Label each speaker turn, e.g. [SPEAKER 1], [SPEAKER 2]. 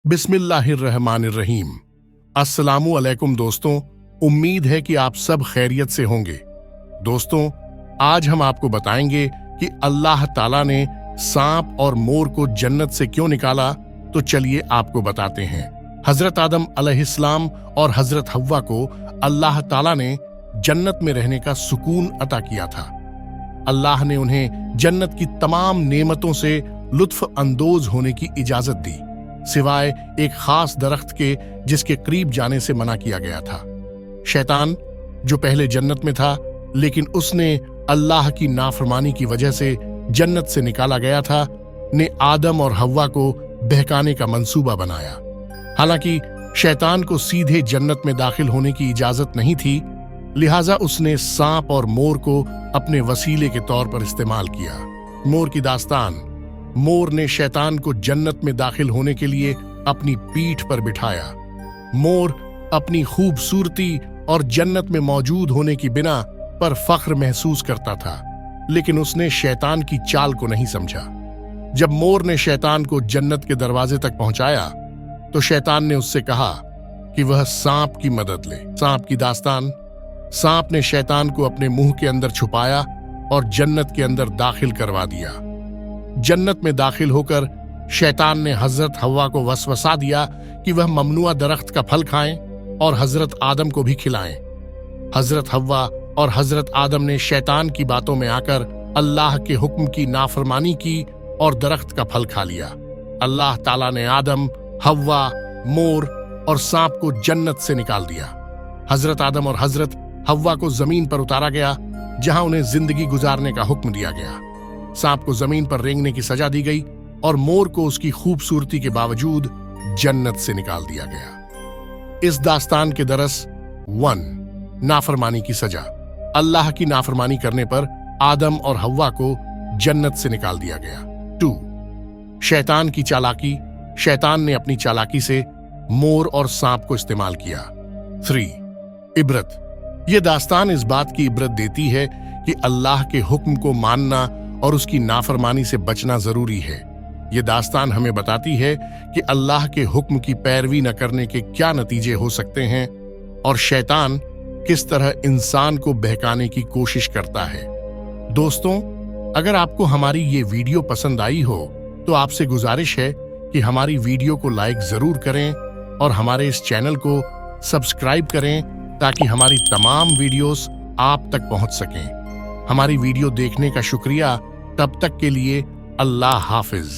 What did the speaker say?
[SPEAKER 1] बिस्मिल्लाहिर्रहमानिर्रहीम। अस्सलामु अलैकुम दोस्तों, उम्मीद है कि आप सब खैरियत से होंगे। दोस्तों, आज हम आपको बताएंगे कि अल्लाह ताला ने सांप और मोर को जन्नत से क्यों निकाला। तो चलिए आपको बताते हैं। हजरत आदम अलैहिस्सलाम और हजरत हव्वा को अल्लाह ताला ने जन्नत में रहने का सुकून अता किया था। अल्लाह ने उन्हें जन्नत की तमाम नेमतों से लुत्फ अंदोज होने की इजाजत दी, सिवाय एक खास दरख्त के जिसके करीब जाने से मना किया गया था। शैतान, जो पहले जन्नत में था लेकिन उसने अल्लाह की नाफरमानी की वजह से जन्नत से निकाला गया था, ने आदम और हव्वा को बहकाने का मंसूबा बनाया। हालांकि शैतान को सीधे जन्नत में दाखिल होने की इजाजत नहीं थी, लिहाजा उसने सांप और मोर को अपने वसीले के तौर पर इस्तेमाल किया। मोर की दास्तान। मोर ने शैतान को जन्नत में दाखिल होने के लिए अपनी पीठ पर बिठाया। मोर अपनी खूबसूरती और जन्नत में मौजूद होने की बिना पर फख्र महसूस करता था, लेकिन उसने शैतान की चाल को नहीं समझा। जब मोर ने शैतान को जन्नत के दरवाजे तक पहुंचाया तो शैतान ने उससे कहा कि वह सांप की मदद ले। सांप की दास्तान। सांप ने शैतान को अपने मुंह के अंदर छुपाया और जन्नत के अंदर दाखिल करवा दिया। जन्नत में दाखिल होकर शैतान ने हजरत हव्वा को वसवसा दिया कि वह ममनुआ दरख्त का फल खाएं और हजरत आदम को भी खिलाएं। हजरत हव्वा और हजरत आदम ने शैतान की बातों में आकर अल्लाह के हुक्म की नाफरमानी की और दरख्त का फल खा लिया। अल्लाह ताला ने आदम, हव्वा, मोर और सांप को जन्नत से निकाल दिया। हजरत आदम और हजरत हव्वा को जमीन पर उतारा गया, जहां उन्हें जिंदगी गुजारने का हुक्म दिया गया। सांप को जमीन पर रेंगने की सजा दी गई और मोर को उसकी खूबसूरती के बावजूद जन्नत से निकाल दिया गया। इस दास्तान के दरस 1, नाफरमानी की सजा। अल्लाह की नाफरमानी करने पर आदम और हव्वा को जन्नत से निकाल दिया गया। 2, शैतान की चालाकी। शैतान ने अपनी चालाकी से मोर और सांप को इस्तेमाल किया। 3, इबरत। यह दास्तान इस बात की इबरत देती है कि अल्लाह के हुक्म को मानना और उसकी नाफरमानी से बचना जरूरी है। यह दास्तान हमें बताती है कि अल्लाह के हुक्म की पैरवी न करने के क्या नतीजे हो सकते हैं और शैतान किस तरह इंसान को बहकाने की कोशिश करता है। दोस्तों, अगर आपको हमारी ये वीडियो पसंद आई हो तो आपसे गुजारिश है कि हमारी वीडियो को लाइक जरूर करें और हमारे इस चैनल को सब्सक्राइब करें ताकि हमारी तमाम वीडियोस आप तक पहुंच सकें। हमारी वीडियो देखने का शुक्रिया। तब तक के लिए अल्लाह हाफिज।